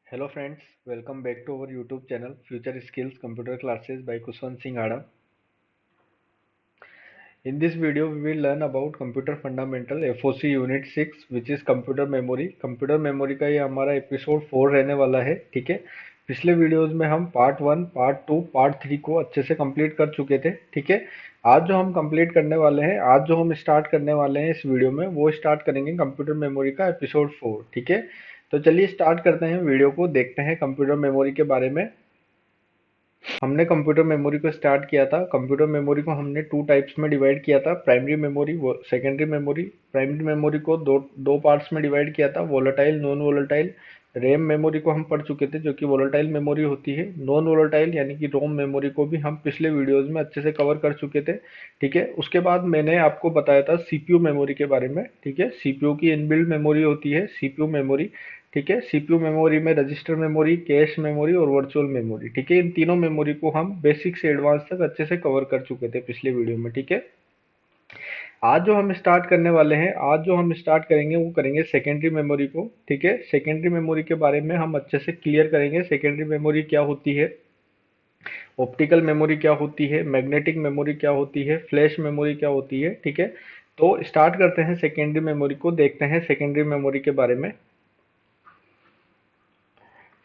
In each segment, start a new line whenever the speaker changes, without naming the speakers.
Hello friends, welcome back to our YouTube channel Future Skills Computer Classes by Kushwant Singh Hada. In this video, we will learn about Computer Fundamental FOC Unit 6 which is Computer Memory. Computer Memory का ये हमारा episode 4 रहने वाला है, ठीक है। पिछले videos में हम पार्ट 1, पार्ट 2, पार्ट 3 को अच्छे से कंप्लीट कर चुके थे, ठीक है। आज जो हम कंप्लीट करने वाले हैं, आज जो हम स्टार्ट करने वाले हैं इस वीडियो में, वो स्टार्ट करेंगे कंप्यूटर मेमोरी का एपिसोड 4, ठीक है। तो चलिए स्टार्ट करते हैं वीडियो को, देखते हैं कंप्यूटर मेमोरी के बारे में। हमने कंप्यूटर मेमोरी को स्टार्ट किया था। कंप्यूटर मेमोरी को हमने टू टाइप्स में डिवाइड किया था, primary memory, secondary memory. Primary memory को दो दो पार्ट्स में डिवाइड किया था, volatile, non volatile. RAM memory को हम पढ़ चुके थे, जो कि वोलेटाइल मेमोरी होती है। नॉन वोलेटाइल यानी कि रोम मेमोरी को भी हम पिछले वीडियोस में अच्छे से कवर कर चुके थे, ठीक है। उसके बाद मैंने आपको बताया था सीपीयू मेमोरी के बारे में, ठीक है। सीपीयू की इनबिल्ट मेमोरी होती है सीपीयू मेमोरी, ठीक है। सीपीयू मेमोरी में रजिस्टर मेमोरी, कैश मेमोरी और वर्चुअल मेमोरी, ठीक है। इन तीनों मेमोरी को हम बेसिक से एडवांस तक अच्छे से कवर कर चुके थे पिछले वीडियो में, ठीक है। आज जो हम स्टार्ट करने वाले हैं, आज जो हम स्टार्ट करेंगे वो करेंगे सेकेंडरी मेमोरी को, ठीक है। सेकेंडरी मेमोरी के बारे में हम अच्छे से क्लियर करेंगे। सेकेंडरी मेमोरी क्या होती है, ऑप्टिकल मेमोरी क्या होती है, मैग्नेटिक मेमोरी क्या होती है, फ्लैश मेमोरी क्या होती है, ठीक है। तो स्टार्ट करते हैं सेकेंडरी मेमोरी को, देखते हैं सेकेंडरी मेमोरी के बारे में।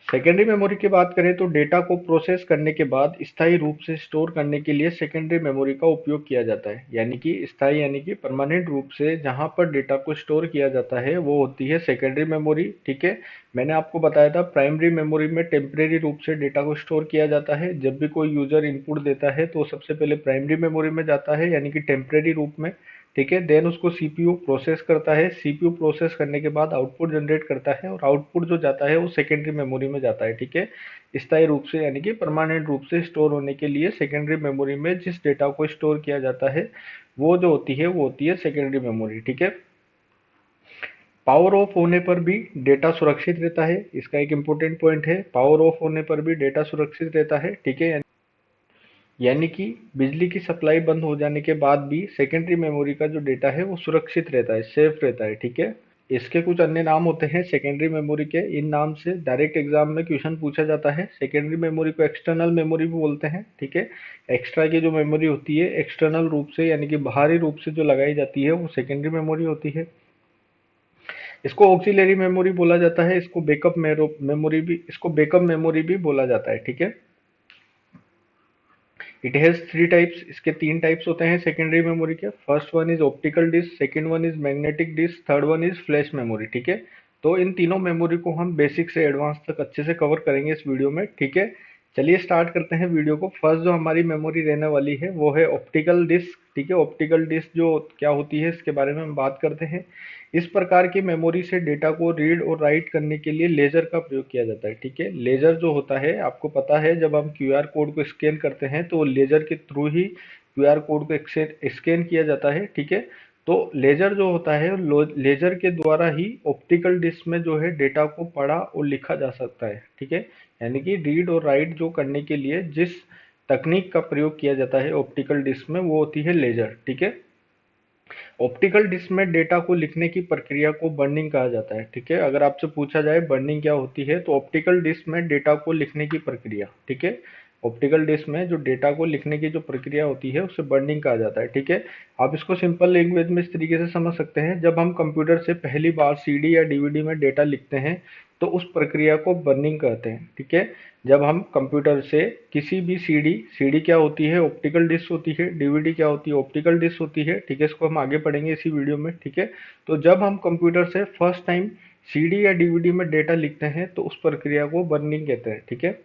सेकेंडरी मेमोरी की बात करें तो डेटा को प्रोसेस करने के बाद स्थायी रूप से स्टोर करने के लिए सेकेंडरी मेमोरी का उपयोग किया जाता है। यानी कि स्थायी यानी कि परमानेंट रूप से जहां पर डेटा को स्टोर किया जाता है वो होती है सेकेंडरी मेमोरी, ठीक है। मैंने आपको बताया था प्राइमरी मेमोरी में टेम्परेरी रूप से डेटा को स्टोर किया जाता है। जब भी कोई यूजर इनपुट देता है तो सबसे पहले प्राइमरी मेमोरी में जाता है, यानी कि टेम्परेरी रूप में, ठीक है। देन उसको सीपीयू प्रोसेस करता है, सीपीयू प्रोसेस करने के बाद आउटपुट जनरेट करता है, और आउटपुट जो जाता है वो सेकेंडरी मेमोरी में जाता है, ठीक है। स्थायी रूप से यानी कि परमानेंट रूप से स्टोर होने के लिए सेकेंडरी मेमोरी में जिस डेटा को स्टोर किया जाता है वो जो होती है वो होती है सेकेंडरी मेमोरी, ठीक है। पावर ऑफ होने पर भी डेटा सुरक्षित रहता है, इसका एक इंपॉर्टेंट पॉइंट है। पावर ऑफ होने पर भी डेटा सुरक्षित रहता है, ठीक है। यानी कि बिजली की सप्लाई बंद हो जाने के बाद भी सेकेंडरी मेमोरी का जो डेटा है वो सुरक्षित रहता है, सेफ रहता है, ठीक है। इसके कुछ अन्य नाम होते हैं सेकेंडरी मेमोरी के। इन नाम से डायरेक्ट एग्जाम में क्वेश्चन पूछा जाता है। सेकेंडरी मेमोरी को एक्सटर्नल मेमोरी भी बोलते हैं, ठीक है। एक्स्ट्रा की जो मेमोरी होती है एक्सटर्नल रूप से यानी कि बाहरी रूप से जो लगाई जाती है वो सेकेंडरी मेमोरी होती है। इसको ऑक्सिलरी मेमोरी बोला जाता है, इसको बैकअप मेमोरी भी बोला जाता है, ठीक है। इट हैज थ्री टाइप्स, इसके तीन टाइप्स होते हैं सेकेंडरी मेमोरी के। First one is optical disc, second one is magnetic disc, third one is flash memory, ठीक है। तो इन तीनों मेमोरी को हम बेसिक से एडवांस तक अच्छे से कवर करेंगे इस वीडियो में, ठीक है। चलिए स्टार्ट करते हैं वीडियो को। फर्स्ट जो हमारी मेमोरी रहने वाली है वो है ऑप्टिकल डिस्क, ठीक है। ऑप्टिकल डिस्क जो क्या होती है इसके बारे में हम बात करते हैं। इस प्रकार की मेमोरी से डेटा को रीड और राइट करने के लिए लेजर का प्रयोग किया जाता है, ठीक है। लेजर जो होता है आपको पता है, जब हम क्यूआर कोड को स्कैन करते हैं तो लेजर के थ्रू ही क्यूआर कोड को स्कैन किया जाता है, ठीक है। तो लेजर जो होता है लेजर के द्वारा ही ऑप्टिकल डिस्क में जो है डेटा को पढ़ा और लिखा जा सकता है, ठीक है। यानी कि रीड और राइट जो करने के लिए जिस तकनीक का प्रयोग किया जाता है ऑप्टिकल डिस्क में वो होती है लेजर, ठीक है। ऑप्टिकल डिस्क में डेटा को लिखने की प्रक्रिया को बर्निंग कहा जाता है, ठीक है। अगर आपसे पूछा जाए बर्निंग क्या होती है तो ऑप्टिकल डिस्क में डेटा को लिखने की प्रक्रिया, ठीक है। ऑप्टिकल डिस्क में जो डेटा को लिखने की जो प्रक्रिया होती है उसे बर्निंग कहा जाता है, ठीक है। आप इसको सिंपल लैंग्वेज में इस तरीके से समझ सकते हैं, जब हम कंप्यूटर से पहली बार सीडी या डीवीडी में डेटा लिखते हैं तो उस प्रक्रिया को बर्निंग कहते हैं, ठीक है। जब हम कंप्यूटर से किसी भी सीडी, सीडी क्या होती है ऑप्टिकल डिस्क होती है, डीवीडी क्या होती है ऑप्टिकल डिस्क होती है, ठीक है। इसको हम आगे पढ़ेंगे इसी वीडियो में, ठीक है। तो जब हम कंप्यूटर से फर्स्ट टाइम सीडी या डीवीडी में डेटा लिखते हैं तो उस प्रक्रिया को बर्निंग कहते हैं, ठीक है।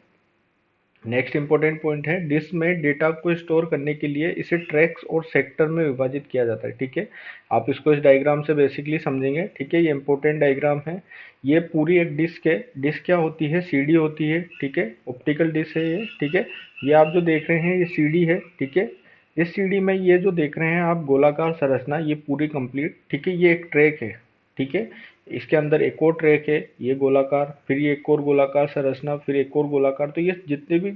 नेक्स्ट इंपॉर्टेंट पॉइंट है, डिस्क में डेटा को स्टोर करने के लिए इसे ट्रैक्स और सेक्टर में विभाजित किया जाता है, ठीक है। आप इसको इस डायग्राम से बेसिकली समझेंगे, ठीक है। ये इंपॉर्टेंट डायग्राम है। ये पूरी एक डिस्क है। डिस्क क्या होती है, सीडी होती है, ठीक है। ऑप्टिकल डिस्क है ये, ठीक है। ये आप जो देख रहे हैं ये सीडी है, ठीक है। इस सीडी में ये जो देख रहे हैं आप गोलाकार संरचना, ये पूरी कंप्लीट, ठीक है। ये एक ट्रैक है, ठीक है। इसके अंदर एक और ट्रैक है, ये गोलाकार, फिर ये एक और गोलाकार संरचना, फिर एक और गोलाकार। तो ये जितने भी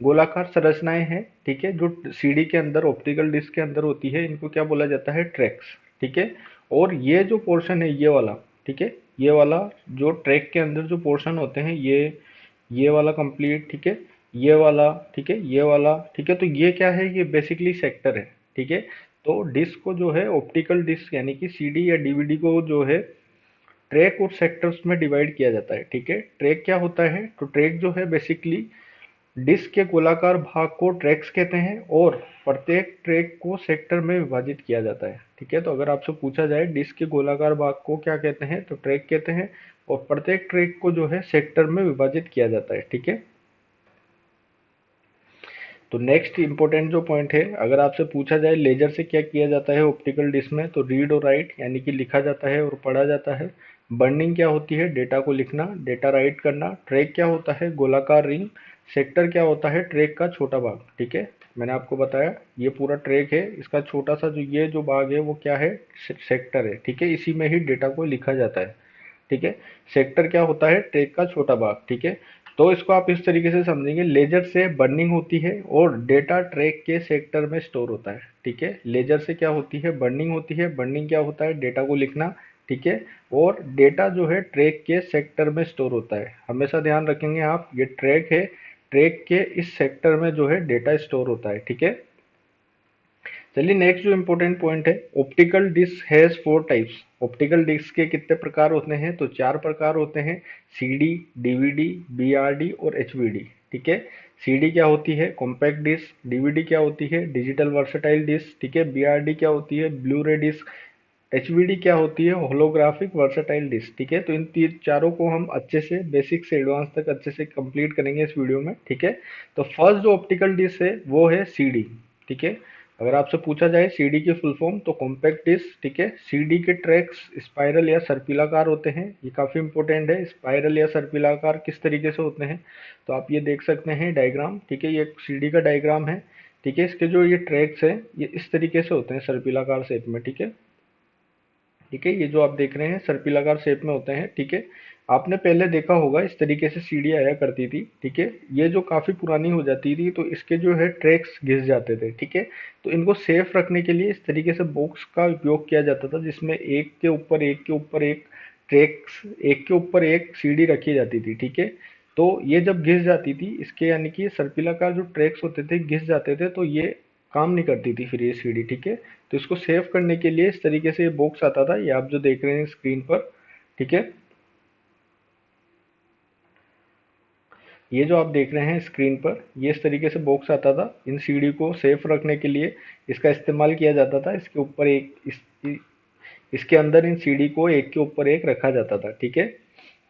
गोलाकार संरचनाएं हैं, ठीक है, जो सीडी के अंदर ऑप्टिकल डिस्क के अंदर होती है, इनको क्या बोला जाता है, ट्रैक्स, ठीक है। और ये जो पोर्शन है ये वाला, ठीक है, ये वाला जो ट्रैक के अंदर जो पोर्शन होते हैं, ये वाला कंप्लीट, ठीक है, ये वाला, ठीक है, ये वाला, ठीक है। तो ये क्या है, ये बेसिकली सेक्टर है, ठीक है। तो डिस्क को जो है ऑप्टिकल डिस्क यानी कि सीडी या डीवीडी को जो है ट्रैक और सेक्टर्स में डिवाइड किया जाता है, ठीक है। ट्रैक क्या होता है, तो ट्रैक जो है बेसिकली डिस्क के गोलाकार भाग को ट्रैक्स कहते हैं और प्रत्येक ट्रैक को सेक्टर में विभाजित किया जाता है, ठीक है। तो अगर आपसे पूछा जाए डिस्क के गोलाकार भाग को क्या कहते हैं, तो ट्रैक कहते हैं, और प्रत्येक ट्रैक को जो है सेक्टर में विभाजित किया जाता है, ठीक है। तो नेक्स्ट इंपॉर्टेंट जो पॉइंट है, अगर आपसे पूछा जाए लेजर से क्या किया जाता है ऑप्टिकल डिस्क में, तो रीड और राइट यानी कि लिखा जाता है और पढ़ा जाता है। बर्निंग क्या होती है, डेटा को लिखना, डेटा राइट करना। ट्रैक क्या होता है, गोलाकार रिंग। सेक्टर क्या होता है, ट्रैक का छोटा भाग, ठीक है। मैंने आपको बताया ये पूरा ट्रैक है, इसका छोटा सा जो ये जो भाग है वो क्या है, सेक्टर है, ठीक है। इसी में ही डेटा को लिखा जाता है, ठीक है। सेक्टर क्या होता है, ट्रैक का छोटा भाग, ठीक है। तो इसको आप इस तरीके से समझेंगे, लेजर से बर्निंग होती है और डेटा ट्रैक के सेक्टर में स्टोर होता है, ठीक है। लेजर से क्या होती है, बर्निंग होती है। बर्निंग क्या होता है, डेटा को लिखना, ठीक है। और डेटा जो है ट्रैक के सेक्टर में स्टोर होता है। हमेशा ध्यान रखेंगे आप, ये ट्रैक है, ट्रैक के इस सेक्टर में जो है डेटा स्टोर होता है, ठीक है। चलिए नेक्स्ट जो इम्पोर्टेंट पॉइंट है, optical disc has four types. Optical disc के कितने प्रकार होते हैं, तो चार प्रकार होते हैं, सीडी, डीवीडी, बीआरडी और एचवीडी, ठीक है। सीडी क्या होती है, कॉम्पैक्ट डिस्क। डीवीडी क्या होती है, डिजिटल वर्सटाइल डिस्क, ठीक है। बीआरडी क्या होती है, ब्लू रे डिस्क। एचवीडी क्या होती है, होलोग्राफिक वर्सटाइल डिस्क, ठीक है। तो इन तीन चारों को हम अच्छे से बेसिक से एडवांस तक अच्छे से कंप्लीट करेंगे इस वीडियो में, ठीक है। तो फर्स्ट जो ऑप्टिकल डिस्क है वो है सीडी, ठीक है। अगर आपसे पूछा जाए सीडी की फुल फॉर्म, तो कॉम्पैक्ट डिस्क, ठीक है। सीडी के ट्रैक्स स्पाइरल या सर्पिलाकार होते हैं, ये काफी इंपॉर्टेंट है। स्पाइरल या सर्पिलाकार किस तरीके से होते हैं, तो आप ये देख सकते हैं डायग्राम, ठीक है। ये सीडी का डायग्राम है, ठीक है। इसके जो ये ट्रैक्स हैं ये इस तरीके से होते हैं सर्पिलाकार शेप में, ठीक है। ठीक है, ये जो आप देख रहे हैं सर्पिलाकार शेप में होते हैं, ठीक है। आपने पहले देखा होगा इस तरीके से सीढ़ी आया करती थी, ठीक है। ये जो काफी पुरानी हो जाती थी तो इसके जो है ट्रैक्स घिस जाते थे, ठीक है। तो इनको सेफ रखने के लिए इस तरीके से बॉक्स का उपयोग किया जाता था, जिसमें एक के ऊपर एक के ऊपर एक ट्रैक्स, एक के ऊपर एक सीढ़ी रखी जाती थी, ठीक है। तो ये जब घिस जाती थी इसके यानी कि सर्पिलाकार जो ट्रैक्स होते थे घिस जाते थे, तो ये काम नहीं करती थी फिर ये सीढ़ी, ठीक है। तो इसको सेव करने के लिए इस तरीके से ये बॉक्स आता था, ये आप जो देख रहे हैं स्क्रीन पर, ठीक है। ये जो आप देख रहे हैं स्क्रीन पर, ये इस तरीके से बॉक्स आता था। इन सीढ़ी को सेफ रखने के लिए इसका इस्तेमाल किया जाता था। इसके ऊपर एक इसके अंदर इन सीढ़ी को एक के ऊपर एक रखा जाता था, ठीक है।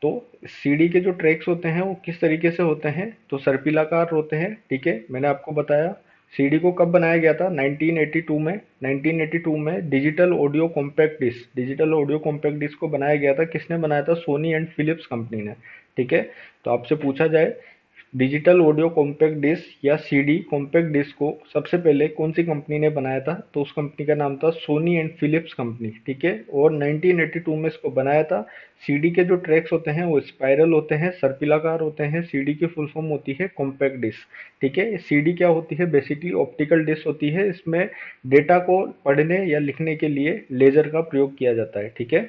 तो सीढ़ी के जो ट्रैक्स होते हैं वो किस तरीके से होते हैं, तो सर्पिलाकार होते हैं, ठीक है। मैंने आपको बताया सीडी को कब बनाया गया था, 1982 में। 1982 में digital audio compact disc, digital audio compact disc को बनाया गया था। किसने बनाया था, सोनी एंड फिलिप्स कंपनी ने, ठीक है। तो आपसे पूछा जाए डिजिटल ऑडियो कॉम्पैक्ट डिस्क या सीडी कॉम्पैक्ट डिस्क को सबसे पहले कौन सी कंपनी ने बनाया था, तो उस कंपनी का नाम था सोनी एंड फिलिप्स कंपनी, ठीक है। और 1982 में इसको बनाया था। सीडी के जो ट्रैक्स होते हैं वो स्पाइरल होते हैं, सर्पिलाकार होते हैं। सीडी की फुल फॉर्म होती है कॉम्पैक्ट डिस्क, ठीक है। सीडी क्या होती है, बेसिकली ऑप्टिकल डिस्क होती है। इसमें डेटा को पढ़ने या लिखने के लिए लेजर का प्रयोग किया जाता है, ठीक है।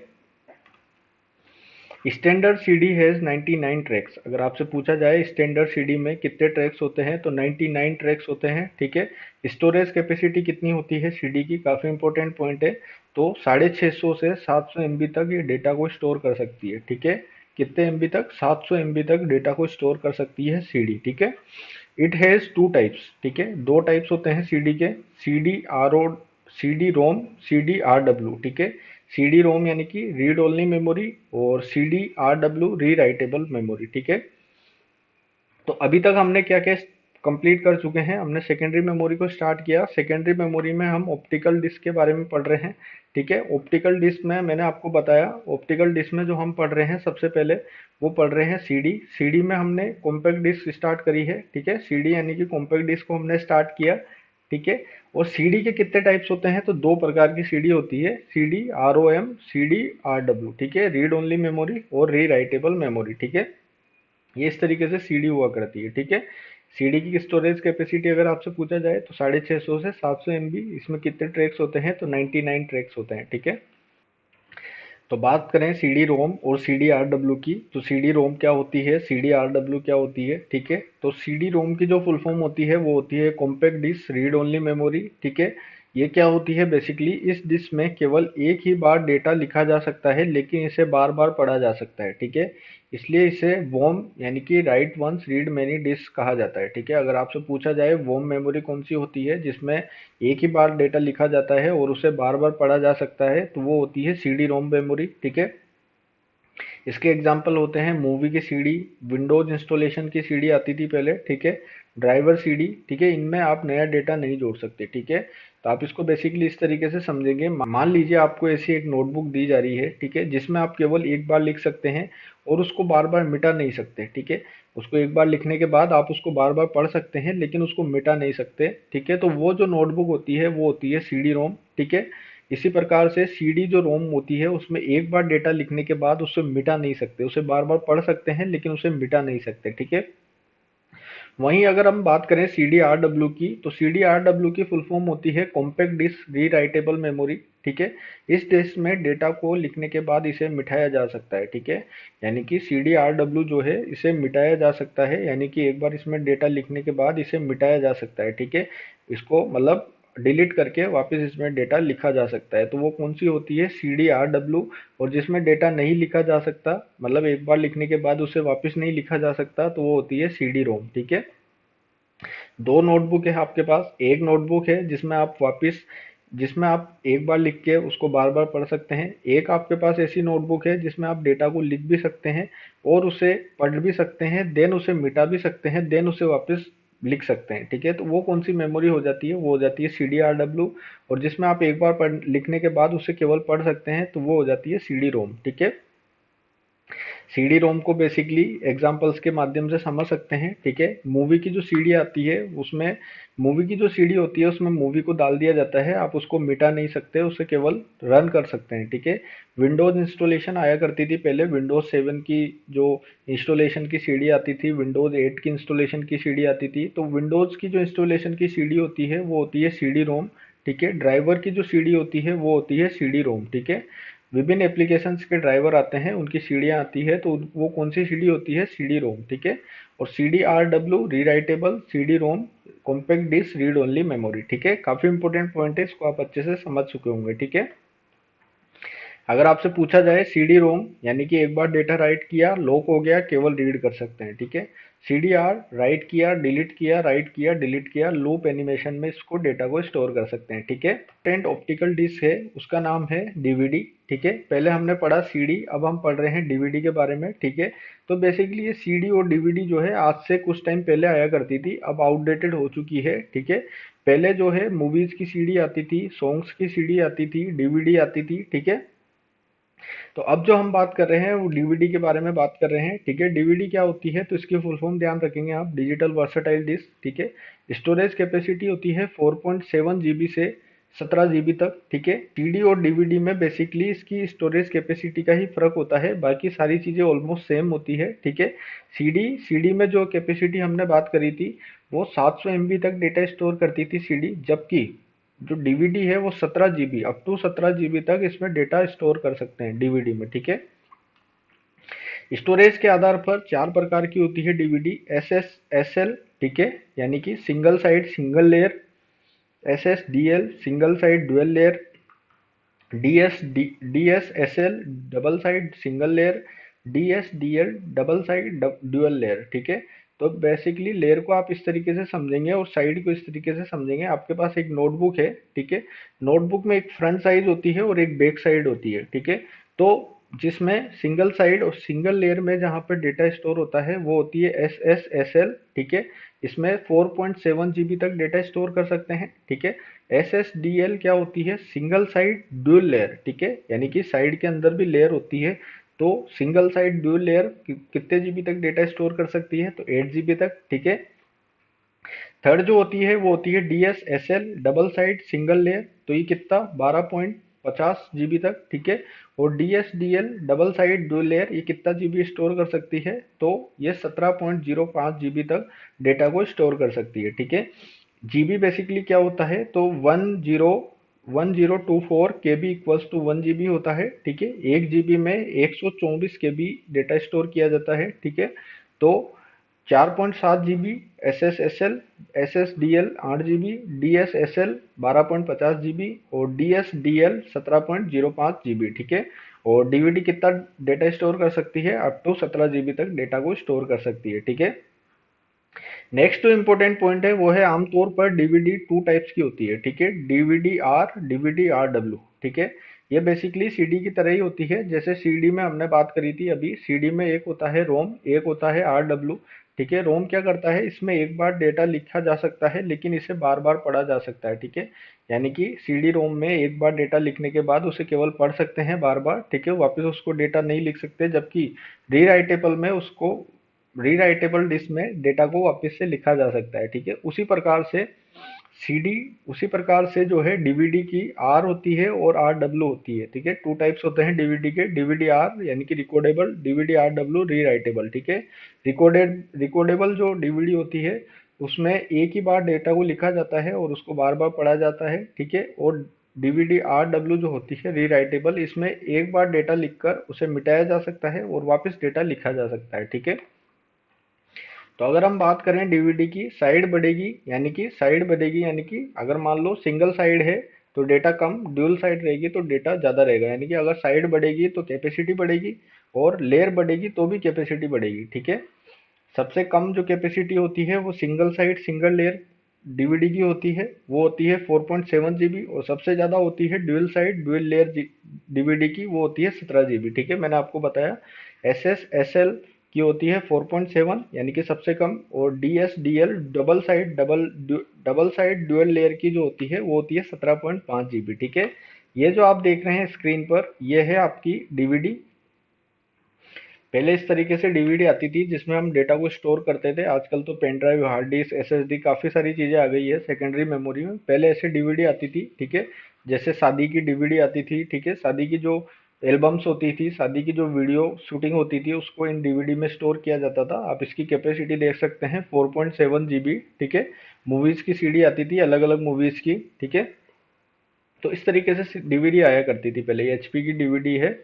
Standard CD has 99 tracks. अगर आपसे पूछा जाए स्टैंडर्ड सीडी में कितने ट्रैक्स होते हैं, तो 99 ट्रैक्स होते हैं, ठीक है। स्टोरेज कैपेसिटी कितनी होती है सीडी की, काफी इंपॉर्टेंट पॉइंट है। तो 650 से 700 एमबी तक ये डेटा को स्टोर कर सकती है, ठीक है। कितने एमबी तक, 700 एमबी तक डेटा को स्टोर कर सकती है सीडी, ठीक है। इट हैज टू टाइप्स, ठीक है। दो टाइप्स होते हैं सीडी के, CD R O, CD ROM, CD R W, ठीक है। सीडी रोम यानी कि रीड ओनली मेमोरी, और CD R W rewritable memory, ठीक है। तो अभी तक हमने क्या क्या कंप्लीट कर चुके हैं, हमने सेकेंडरी मेमोरी को स्टार्ट किया। सेकेंडरी मेमोरी में हम ऑप्टिकल डिस्क के बारे में पढ़ रहे हैं, ठीक है। ऑप्टिकल डिस्क में मैंने आपको बताया, ऑप्टिकल डिस्क में जो हम पढ़ रहे हैं सबसे पहले वो पढ़ रहे हैं सीडी। सीडी में हमने कॉम्पैक्ट डिस्क स्टार्ट करी है, ठीक है। सीडी यानी कि कॉम्पैक्ट डिस्क को हमने स्टार्ट किया, ठीक है। और सीडी के कितने टाइप्स होते हैं, तो दो प्रकार की सीडी होती है, CD R O M, CD R W, ठीक है। रीड ओनली मेमोरी और री राइटेबल मेमोरी, ठीक है। ये इस तरीके से सीडी हुआ करती है, ठीक है। सीडी की स्टोरेज कैपेसिटी अगर आपसे पूछा जाए तो 650 से 700 एमबी। इसमें कितने ट्रैक्स होते हैं, तो 99 ट्रैक्स होते हैं, ठीक है। तो बात करें सी डी रोम और सी डी आर डब्ल्यू की, तो सी डी रोम क्या होती है, सी डी आर डब्ल्यू क्या होती है, ठीक है। तो सी डी रोम की जो फुल फॉर्म होती है वो होती है compact disc read only memory, ठीक है। ये क्या होती है, बेसिकली इस डिस्क में केवल एक ही बार डेटा लिखा जा सकता है, लेकिन इसे बार बार पढ़ा जा सकता है, ठीक है। इसलिए इसे वोम यानी कि write once read many disc कहा जाता है, ठीक है। अगर आपसे पूछा जाए वोम मेमोरी कौन सी होती है जिसमें एक ही बार डेटा लिखा जाता है और उसे बार बार पढ़ा जा सकता है, तो वो होती है सी डी रोम मेमोरी, ठीक है। इसके एग्जाम्पल होते हैं मूवी की सीडी, विंडोज इंस्टॉलेशन की सीडी आती थी पहले, ठीक है, ड्राइवर सीडी, ठीक है। इनमें आप नया डेटा नहीं जोड़ सकते, ठीक है। तो आप इसको बेसिकली इस तरीके से समझेंगे, मान लीजिए आपको ऐसी एक नोटबुक दी जा रही है, ठीक है, जिसमें आप केवल एक बार लिख सकते हैं और उसको बार बार मिटा नहीं सकते, ठीक है। उसको एक बार लिखने के बाद आप उसको बार बार पढ़ सकते हैं लेकिन उसको मिटा नहीं सकते, ठीक है। तो वो जो नोटबुक होती है वो होती है सीडी रोम, ठीक है। इसी प्रकार से सीडी जो रोम होती है उसमें एक बार डेटा लिखने के बाद उसे मिटा नहीं सकते, उसे बार बार पढ़ सकते हैं लेकिन उसे मिटा नहीं सकते, ठीक है। वहीं अगर हम बात करें सी डी आर डब्ल्यू की, तो सी डी आर डब्ल्यू की फुल फॉर्म होती है कॉम्पैक्ट डिस्क री राइटेबल मेमोरी, ठीक है। इस डिस्क में डेटा को लिखने के बाद इसे मिटाया जा सकता है, ठीक है। यानी कि सी डी आर डब्ल्यू जो है इसे मिटाया जा सकता है, यानी कि एक बार इसमें डेटा लिखने के बाद इसे मिटाया जा सकता है, ठीक है। इसको मतलब डिलीट करके वापस इसमें डेटा लिखा जा सकता है। तो वो कौन सी होती है, सी डी आर डब्ल्यू। और जिसमें डेटा नहीं लिखा जा सकता, मतलब एक बार लिखने के बाद उसे वापस नहीं लिखा जा सकता, तो वो होती है सी डी रोम, ठीक है। दो नोटबुक है आपके पास, एक नोटबुक है जिसमें आप एक बार लिख के उसको बार बार पढ़ सकते हैं, एक आपके पास ऐसी नोटबुक है जिसमें आप डेटा को लिख भी सकते हैं और उसे पढ़ भी सकते हैं, देन उसे मिटा भी सकते हैं, देन उसे वापस लिख सकते हैं, ठीक है। तो वो कौन सी मेमोरी हो जाती है, वो हो जाती है सी डी आर डब्ल्यू। और जिसमें आप एक बार लिखने के बाद उसे केवल पढ़ सकते हैं, तो वो हो जाती है सी डी रोम, ठीक है। सीडी रोम को बेसिकली एग्जांपल्स के माध्यम से समझ सकते हैं, ठीक है। मूवी की जो सीडी आती है उसमें, मूवी की जो सीडी होती है उसमें मूवी को डाल दिया जाता है, आप उसको मिटा नहीं सकते, उसे केवल रन कर सकते हैं, ठीक है। विंडोज इंस्टॉलेशन आया करती थी पहले, विंडोज 7 की जो इंस्टॉलेशन की सीडी आती थी, विंडोज 8 की इंस्टॉलेशन की सीडी आती थी। तो विंडोज की जो इंस्टॉलेशन की सीडी होती है वो होती है सीडी रोम, ठीक है। ड्राइवर की जो सीडी होती है वो होती है सीडी रोम, ठीक है। विभिन्न एप्लीकेशंस के ड्राइवर आते हैं, उनकी सीढ़ियाँ आती है, तो वो कौन सी सीढ़ी होती है, सीडी रोम, ठीक है। और C D R W rewritable C D ROM compact disc read only memory, ठीक है। काफी इंपॉर्टेंट पॉइंट है, इसको आप अच्छे से समझ चुके होंगे, ठीक है। अगर आपसे पूछा जाए सीडी रोम यानी कि एक बार डेटा राइट किया लॉक हो गया, केवल रीड कर सकते हैं, ठीक है। सीडी आर राइट किया डिलीट किया, राइट किया डिलीट किया, लूप एनिमेशन में इसको डेटा को स्टोर कर सकते हैं, ठीक है। टेंट ऑप्टिकल डिस्क है, उसका नाम है डीवीडी, ठीक है। पहले हमने पढ़ा सीडी, अब हम पढ़ रहे हैं डीवीडी के बारे में, ठीक है। तो बेसिकली ये सीडी और डीवीडी जो है आज से कुछ टाइम पहले आया करती थी, अब आउटडेटेड हो चुकी है, ठीक है। पहले जो है मूवीज की सीडी आती थी, सॉन्ग्स की सीडी आती थी, डीवीडी आती थी, ठीक है। तो अब जो हम बात कर रहे हैं वो डीवीडी के बारे में बात कर रहे हैं, ठीक है। डीवीडी क्या होती है, तो इसकी फुल फॉर्म ध्यान रखेंगे आप, डिजिटल वर्सटाइल डिस्क, ठीक है। स्टोरेज कैपेसिटी होती है 4.7 जीबी से 17 जीबी तक, ठीक है। सीडी और डीवीडी में बेसिकली इसकी स्टोरेज कैपेसिटी का ही फर्क होता है, बाकी सारी चीजें ऑलमोस्ट सेम होती है, ठीक है। सीडी सीडी में जो कैपेसिटी हमने बात करी थी वो 700 एमबी तक डेटा स्टोर करती थी सीडी, जबकि जो डीवीडी है वो 17 जीबी, अप टू 17 जीबी तक इसमें डेटा स्टोर कर सकते हैं डीवीडी में, ठीक है। स्टोरेज के आधार पर चार प्रकार की होती है DVD, S S S L, ठीक है, यानी कि single side single layer, S S D L single side dual layer, D S S L double side single layer, D S D L double side dual layer, ठीक है। तो basically layer को आप इस तरीके से समझेंगे और साइड को इस तरीके से समझेंगे। आपके पास एक नोटबुक है, ठीक है। नोटबुक में एक फ्रंट साइड होती है और एक बैक साइड होती है, ठीक है। तो जिसमें सिंगल साइड और सिंगल लेयर में जहाँ पर डेटा स्टोर होता है वो होती है एस एस एस एल, ठीक है। इसमें 4.7 जीबी तक डेटा स्टोर कर सकते हैं, ठीक है। एस एस डी एल क्या होती है, सिंगल साइड ड्यूल लेयर, ठीक है, यानी कि साइड के अंदर भी लेयर होती है। तो सिंगल साइड ड्यूल लेयर कितने जीबी तक डेटा स्टोर कर सकती है, तो 8 जीबी तक, ठीक है। थर्ड जो होती है वो होती है D S S L double side single layer, तो ये कितना 12.50 जीबी तक, ठीक है। और D S D L double side dual layer ये कितना जीबी स्टोर कर सकती है, तो ये 17.05 जीबी तक डेटा को स्टोर कर सकती है, ठीक है। जीबी बेसिकली क्या होता है, तो 1024 KB इक्वल्स टू 1 GB होता है, ठीक है। 1 GB में 124 KB डेटा स्टोर किया जाता है, ठीक है। तो 4.7 GB S S S L SSDL 8 GB, DSSL 12.50 GB और DSDL 17.05 GB, ठीक है। और डीवीडी कितना डेटा स्टोर कर सकती है? अप टू 17 GB तक डेटा को स्टोर कर सकती है, ठीक है। नेक्स्ट जो इम्पोर्टेंट पॉइंट है वो है, आमतौर पर डीवीडी टू टाइप्स की होती है, ठीक है। डीवीडी आर डब्ल्यू, ठीक है। ये बेसिकली सीडी की तरह ही होती है। जैसे सीडी में हमने बात करी थी अभी, सीडी में एक होता है रोम, एक होता है आर डब्ल्यू, ठीक है। रोम क्या करता है, इसमें एक बार डेटा लिखा जा सकता है लेकिन इसे बार बार पढ़ा जा सकता है, ठीक है। यानी कि सीडी रोम में एक बार डेटा लिखने के बाद उसे केवल पढ़ सकते हैं बार बार, ठीक है। वापस उसको डेटा नहीं लिख सकते। जबकि रीराइटेबल में उसको रीराइटेबल डिस्क में डेटा को वापस से लिखा जा सकता है, ठीक है। उसी प्रकार से सीडी, उसी प्रकार से जो है डीवीडी की आर होती है और आर डब्ल्यू होती है, ठीक है। टू टाइप्स होते हैं डीवीडी के, डीवीडी आर यानी कि recordable, DVD are W rewritable, ठीक है। रिकॉर्डेबल जो डीवीडी होती है उसमें एक ही बार डेटा को लिखा जाता है और उसको बार बार पढ़ा जाता है, ठीक है। और डीवीडी आर डब्ल्यू जो होती है रीराइटेबल, इसमें एक बार डेटा लिखकर उसे मिटाया जा सकता है और वापस डेटा लिखा जा सकता है, ठीक है। तो अगर हम बात करें डीवीडी की, साइड बढ़ेगी यानी कि अगर मान लो सिंगल साइड है तो डेटा कम, ड्यूल साइड रहेगी तो डेटा ज़्यादा रहेगा। यानी कि अगर साइड बढ़ेगी तो कैपेसिटी बढ़ेगी और लेयर बढ़ेगी तो भी कैपेसिटी बढ़ेगी, ठीक है। सबसे कम जो कैपेसिटी होती है वो single side single layer DVD की होती है, वो होती है 4.7 GB। और सबसे ज़्यादा होती है dual side dual layer DVD की, वो होती है 17 GB, ठीक है। मैंने आपको बताया एस एस एस एल की होती है 4.7 यानी कि सबसे कम। और D S D L double side dual layer की जो होती है वो होती है 17.5 GB, ठीक है। ये जो आप देख रहे हैं स्क्रीन पर, ये है आपकी डीवीडी। पहले इस तरीके से डीवीडी आती थी जिसमें हम डेटा को स्टोर करते थे। आजकल तो pen drive, hard disk, SSD, काफ़ी सारी चीज़ें आ गई है सेकेंडरी मेमोरी में। पहले ऐसे डीवीडी आती थी, ठीक है। जैसे शादी की डीवीडी आती थी, ठीक है। शादी की जो एल्बम्स होती थी, शादी की जो वीडियो शूटिंग होती थी, उसको इन डीवीडी में स्टोर किया जाता था। आप इसकी कैपेसिटी देख सकते हैं 4.7 GB, ठीक है। मूवीज़ की सीडी आती थी अलग अलग मूवीज़ की, ठीक है। तो इस तरीके से डीवीडी आया करती थी पहले। ये एचपी की डीवीडी है।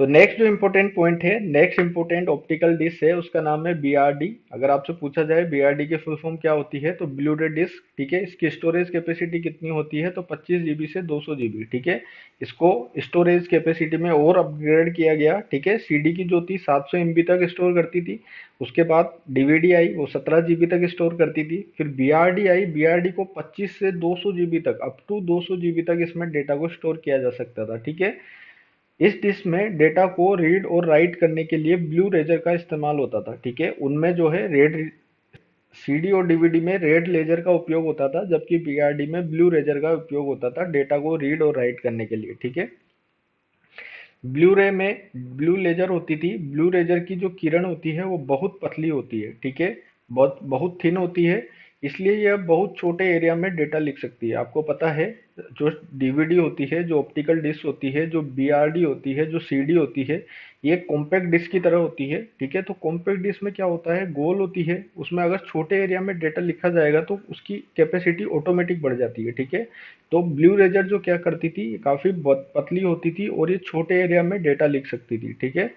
तो नेक्स्ट जो इम्पोर्टेंट पॉइंट है, नेक्स्ट इम्पोर्टेंट ऑप्टिकल डिस्क है, उसका नाम है बीआरडी। अगर आपसे पूछा जाए बीआरडी की फुल फॉर्म क्या होती है, तो ब्लू रे डिस्क, ठीक है। इसकी स्टोरेज कैपेसिटी कितनी होती है, तो 25 GB से 200 GB, ठीक है। इसको स्टोरेज कैपेसिटी में और अपग्रेड किया गया, ठीक है। सीडी की जो थी 700 MB तक स्टोर करती थी। उसके बाद डीवीडी आई, वो 17 GB तक स्टोर करती थी। फिर बीआरडी आई, बीआरडी को 25 से 200 GB तक, अप टू 200 GB तक इसमें डेटा को स्टोर किया जा सकता था, ठीक है। इस डिस्क में डेटा को रीड और राइट करने के लिए ब्लू रेजर का इस्तेमाल होता था, ठीक है। उनमें जो है रेड, सीडी और डीवीडी में रेड लेजर का उपयोग होता था, जबकि बीआरडी में ब्लू रेजर का उपयोग होता था डेटा को रीड और राइट करने के लिए, ठीक है। ब्लू रे में ब्लू लेजर होती थी। ब्लू लेजर की जो किरण होती है वो बहुत पतली होती है, ठीक है। बहुत बहुत थिन होती है, इसलिए यह बहुत छोटे एरिया में डेटा लिख सकती है। आपको पता है जो डीवीडी होती है, जो ऑप्टिकल डिस्क होती है, जो बीआरडी होती है, जो सीडी होती है, ये कॉम्पैक्ट डिस्क की तरह होती है, ठीक है। तो कॉम्पैक्ट डिस्क में क्या होता है, गोल होती है, उसमें अगर छोटे एरिया में डेटा लिखा जाएगा तो उसकी कैपेसिटी ऑटोमेटिक बढ़ जाती है, ठीक है। तो ब्लू रेजर जो क्या करती थी, काफ़ी पतली होती थी और ये छोटे एरिया में डेटा लिख सकती थी, ठीक है।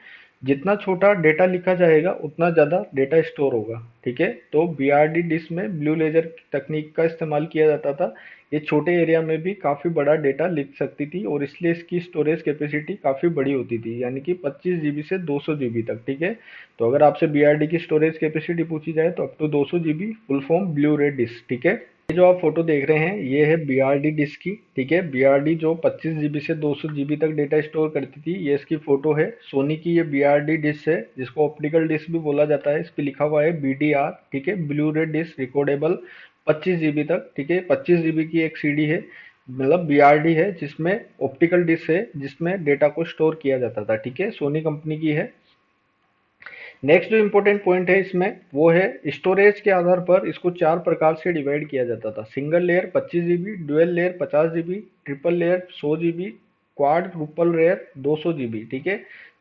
जितना छोटा डेटा लिखा जाएगा उतना ज़्यादा डेटा स्टोर होगा, ठीक है। तो बीआरडी डिस्क में ब्लू लेजर तकनीक का इस्तेमाल किया जाता था। ये छोटे एरिया में भी काफ़ी बड़ा डेटा लिख सकती थी और इसलिए इसकी स्टोरेज कैपेसिटी काफ़ी बड़ी होती थी, यानी कि 25 GB से 200 GB तक, ठीक है। तो अगर आपसे बीआरडी की स्टोरेज कैपेसिटी पूछी जाए तो up to 200 GB, full form blu ray disc, ठीक है। ये जो आप फोटो देख रहे हैं ये है बीआरडी डिस्क की, ठीक है। बीआरडी जो 25 GB से 200 GB तक डेटा स्टोर करती थी, ये इसकी फोटो है। सोनी की ये बीआरडी डिस्क है, जिसको ऑप्टिकल डिस्क भी बोला जाता है। इस पे लिखा हुआ है बीडीआर, ठीक है, blue ray disc recordable 25 GB तक, ठीक है। 25 GB की एक सीडी है, मतलब बीआरडी है, जिसमें ऑप्टिकल डिस्क है, जिसमें डेटा को स्टोर किया जाता था, ठीक है। सोनी कंपनी की है। नेक्स्ट जो इम्पोर्टेंट पॉइंट है इसमें वो है स्टोरेज के आधार पर इसको चार प्रकार से डिवाइड किया जाता था। Single layer 25 GB, dual layer 50 GB, triple layer 100 GB, quad triple layer 200 GB, ठीक है।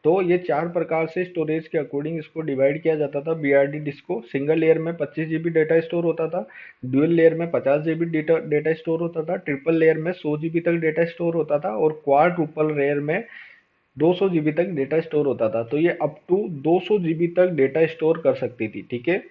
तो ये चार प्रकार से स्टोरेज के अकॉर्डिंग इसको डिवाइड किया जाता था बीआरडी डिस्क को। सिंगल लेयर में 25 GB डेटा स्टोर होता था, ड्यूअल लेयर में 50 GB डेटा स्टोर होता था, ट्रिपल लेयर में 100 GB तक डेटा स्टोर होता था, और क्वाड्रुपल लेयर में 200 GB तक डेटा स्टोर होता था। तो ये अप टू 200 GB तक डेटा स्टोर कर सकती थी, ठीक है।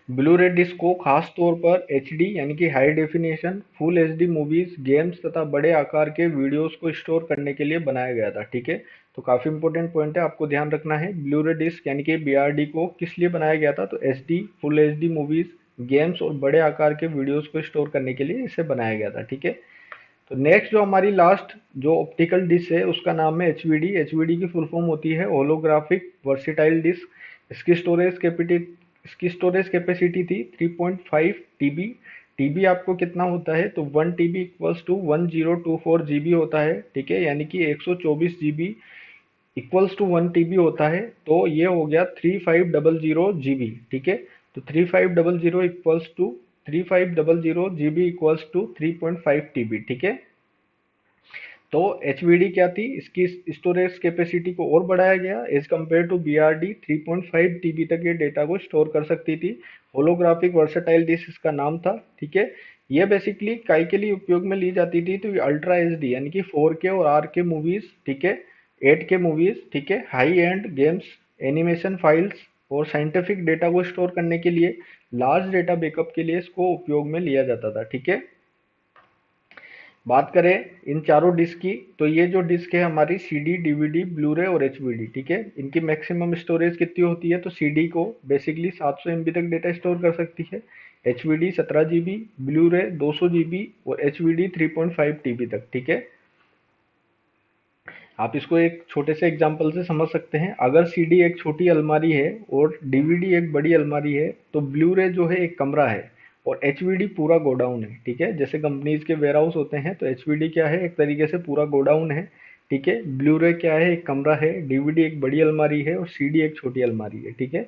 ब्लू रे डिस्क को खास तौर पर एचडी यानी कि high definition full HD movies, games तथा बड़े आकार के वीडियोस को स्टोर करने के लिए बनाया गया था, ठीक है। तो काफी इंपॉर्टेंट पॉइंट है, आपको ध्यान रखना है। ब्लू रे डिस्क यानी कि बीआरडी को किस लिए बनाया गया था, तो HD full HD movies, games और बड़े आकार के वीडियोस को स्टोर करने के लिए इसे बनाया गया था, ठीक है। तो नेक्स्ट जो हमारी लास्ट जो ऑप्टिकल डिस्क है उसका नाम है एचवीडी। एचवीडी की फुल फॉर्म होती है होलोग्राफिक वर्सिटाइल डिस्क। इसकी स्टोरेज कैपेसिटी थी 3.5 टीबी। टीबी आपको कितना होता है, तो 1 टीबी इक्वल्स टू 1024 जीबी होता है, ठीक है, यानी कि 124 जीबी इक्वल्स टू 1 टीबी होता है। तो ये हो गया 3500 जीबी, ठीक है। तो 3500 equals to 3500 GB equals to 3.5 TB, ठीक है। तो एचवीडी क्या थी, इसकी स्टोरेज कैपेसिटी को और बढ़ाया गया as compared to BRD. 3.5 TB तक ये डेटा को स्टोर कर सकती थी। होलोग्राफिक वर्सेटाइल डिस्क इसका नाम था, ठीक है। ये बेसिकली काय के लिए उपयोग में ली जाती थी, तो अल्ट्रा एचडी यानी कि 4K और आर के मूवीज, ठीक है, 8K मूवीज, ठीक है, high and games, animation files और साइंटिफिक डेटा को स्टोर करने के लिए, लार्ज डेटा बैकअप के लिए इसको उपयोग में लिया जाता था, ठीक है। बात करें इन चारों डिस्क की, तो ये जो डिस्क है हमारी सीडी, डीवीडी, ब्लूरे और एचवीडी, ठीक है, इनकी मैक्सिमम स्टोरेज कितनी होती है, तो सीडी को बेसिकली 700 MB तक डेटा स्टोर कर सकती है, एचवीडी 17 GB, ब्लूरे 200 GB और एचवीडी 3.5 टीबी तक, ठीक है। आप इसको एक छोटे से एग्जांपल से समझ सकते हैं। अगर सीडी एक छोटी अलमारी है और डीवीडी एक बड़ी अलमारी है, तो ब्लू रे जो है एक कमरा है और एचवीडी पूरा गोडाउन है, ठीक है। जैसे कंपनीज के वेयर हाउस होते हैं, तो एचवीडी क्या है, एक तरीके से पूरा गोडाउन है, ठीक है। ब्लू रे क्या है, एक कमरा है, डीवीडी एक बड़ी अलमारी है और सीडी एक छोटी अलमारी है, ठीक है।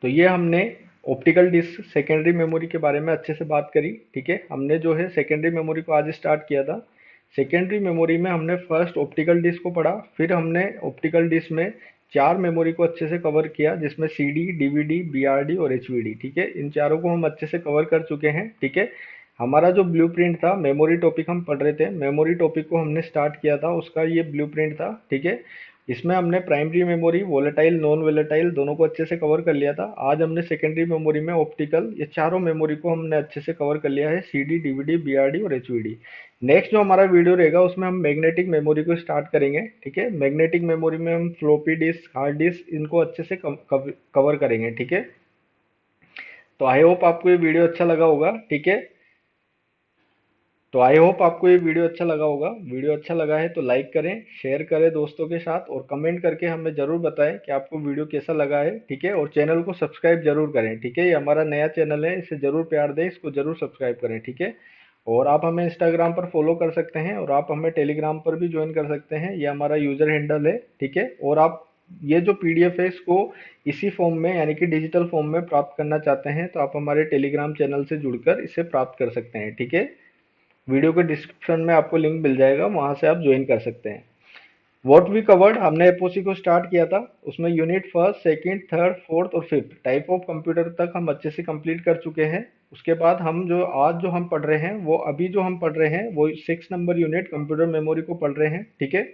तो ये हमने ऑप्टिकल डिस्क सेकेंडरी मेमोरी के बारे में अच्छे से बात करी, ठीक है। हमने जो है सेकेंडरी मेमोरी को आज स्टार्ट किया था। सेकेंडरी मेमोरी में हमने फर्स्ट ऑप्टिकल डिस्क को पढ़ा, फिर हमने ऑप्टिकल डिस्क में चार मेमोरी को अच्छे से कवर किया, जिसमें सीडी, डीवीडी, बीआरडी और एचवीडी, ठीक है। इन चारों को हम अच्छे से कवर कर चुके हैं, ठीक है। हमारा जो ब्लूप्रिंट था, मेमोरी टॉपिक हम पढ़ रहे थे, मेमोरी टॉपिक को हमने स्टार्ट किया था, उसका ये ब्लूप्रिंट था, ठीक है। इसमें हमने primary memory, volatile, non volatile दोनों को अच्छे से कवर कर लिया था। आज हमने सेकेंडरी मेमोरी में ऑप्टिकल, ये चारों मेमोरी को हमने अच्छे से कवर कर लिया है, सीडी, डीवीडी, बीआरडी और एचवीडी। नेक्स्ट जो हमारा वीडियो रहेगा उसमें हम मैग्नेटिक मेमोरी को स्टार्ट करेंगे, ठीक है। मैग्नेटिक मेमोरी में हम फ्लोपी डिस्क, हार्ड डिस्क इनको अच्छे से कवर करेंगे, ठीक है। तो आई होप आपको ये वीडियो अच्छा लगा होगा, ठीक है। तो आई होप आपको ये वीडियो अच्छा लगा होगा। वीडियो अच्छा लगा है तो लाइक करें, शेयर करें दोस्तों के साथ और कमेंट करके हमें ज़रूर बताएं कि आपको वीडियो कैसा लगा है, ठीक है। और चैनल को सब्सक्राइब जरूर करें, ठीक है। ये हमारा नया चैनल है, इसे ज़रूर प्यार दें, इसको ज़रूर सब्सक्राइब करें, ठीक है। और आप हमें इंस्टाग्राम पर फॉलो कर सकते हैं और आप हमें टेलीग्राम पर भी ज्वाइन कर सकते हैं, ये हमारा यूज़र हैंडल है, ठीक है। और आप ये जो पीडीएफ है इसको इसी फॉर्म में यानी कि डिजिटल फॉर्म में प्राप्त करना चाहते हैं, तो आप हमारे टेलीग्राम चैनल से जुड़कर इसे प्राप्त कर सकते हैं, ठीक है। वीडियो के डिस्क्रिप्शन में आपको लिंक मिल जाएगा, वहां से आप ज्वाइन कर सकते हैं। व्हाट वी कवर्ड, हमने एपओसी को स्टार्ट किया था, उसमें unit first, second, third, fourth और फिफ्थ टाइप ऑफ कंप्यूटर तक हम अच्छे से कंप्लीट कर चुके हैं। उसके बाद हम जो आज जो हम पढ़ रहे हैं, वो अभी जो हम पढ़ रहे हैं वो 6 नंबर यूनिट कंप्यूटर मेमोरी को पढ़ रहे हैं, ठीक है।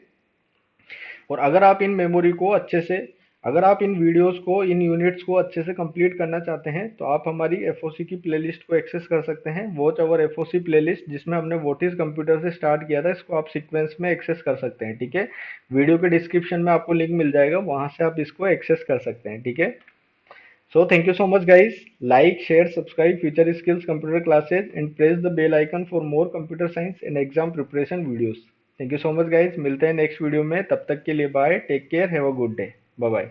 और अगर आप इन मेमोरी को अच्छे से, अगर आप इन वीडियोस को, इन यूनिट्स को अच्छे से कंप्लीट करना चाहते हैं, तो आप हमारी एफओसी की प्लेलिस्ट को एक्सेस कर सकते हैं। वॉच अवर एफओसी प्लेलिस्ट, जिसमें हमने व्हाट इज कंप्यूटर से स्टार्ट किया था, इसको आप सीक्वेंस में एक्सेस कर सकते हैं, ठीक है। वीडियो के डिस्क्रिप्शन में आपको लिंक मिल जाएगा, वहां से आप इसको एक्सेस कर सकते हैं, ठीक है। So thank you so much guys, like, share, subscribe future skills computer classes and press the bell icon for more computer science and exam preparation videos. Thank you so much guys, मिलते हैं next video में, तब तक के लिए bye, take care, have a good day, bye bye.